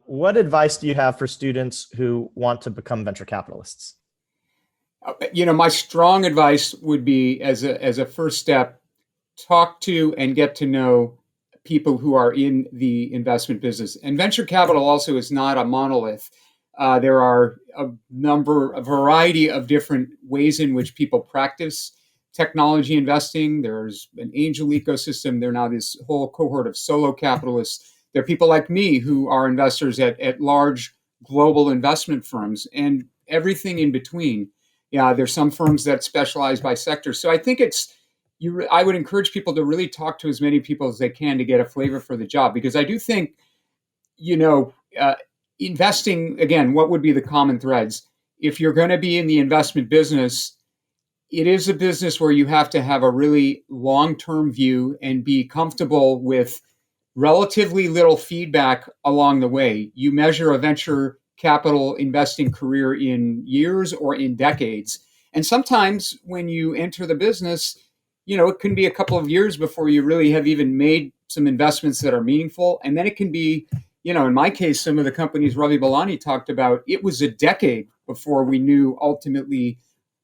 What advice do you have for students who want to become venture capitalists? My strong advice would be as a first step, talk to and get to know people who are in the investment business. And venture capital also is not a monolith. There are a variety of different ways in which people practice technology investing. There's an angel ecosystem. There are now this whole cohort of solo capitalists. There are people like me who are investors at large global investment firms and everything in between. Yeah, there's some firms that specialize by sector. So I think I would encourage people to really talk to as many people as they can to get a flavor for the job, because I do think, you know, uh, investing, again, what would be the common threads? If you're going to be in the investment business, it is a business where you have to have a really long-term view and be comfortable with relatively little feedback along the way. You measure a venture capital investing career in years or in decades. And sometimes when you enter the business, it can be a couple of years before you really have even made some investments that are meaningful. And then it can be, in my case, some of the companies Ravi Mhatre talked about, it was a decade before we knew ultimately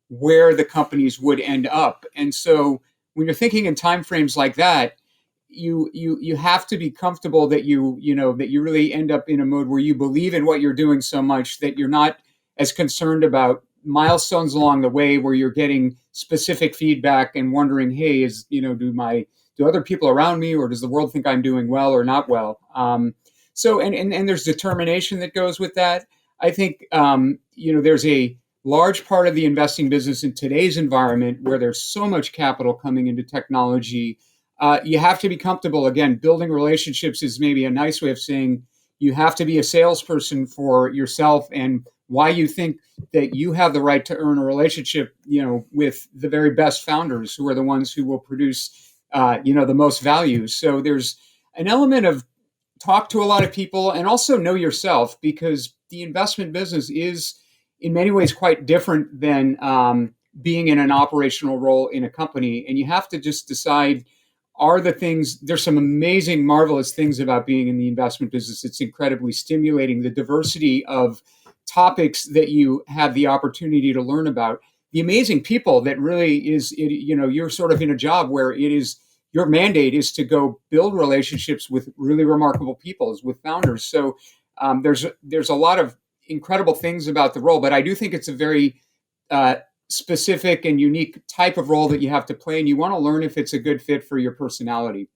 where the companies would end up. And so when you're thinking in timeframes like that, you have to be comfortable that you really end up in a mode where you believe in what you're doing so much that you're not as concerned about milestones along the way where you're getting specific feedback and wondering, hey, do other people around me, or does the world think I'm doing well or not well? So there's determination that goes with that. I think there's a large part of the investing business in today's environment where there's so much capital coming into technology. You have to be comfortable. Again, building relationships is maybe a nice way of saying you have to be a salesperson for yourself and why you think that you have the right to earn a relationship, with the very best founders who are the ones who will produce, the most value. So there's an element of talk to a lot of people and also know yourself, because the investment business is in many ways quite different than being in an operational role in a company. And you have to just decide, there's some amazing, marvelous things about being in the investment business. It's incredibly stimulating, the diversity of topics that you have the opportunity to learn about, the amazing people that really you're sort of in a job where it is your mandate is to go build relationships with really remarkable people, with founders. So there's a lot of incredible things about the role, but I do think it's a very specific and unique type of role that you have to play, and you want to learn if it's a good fit for your personality.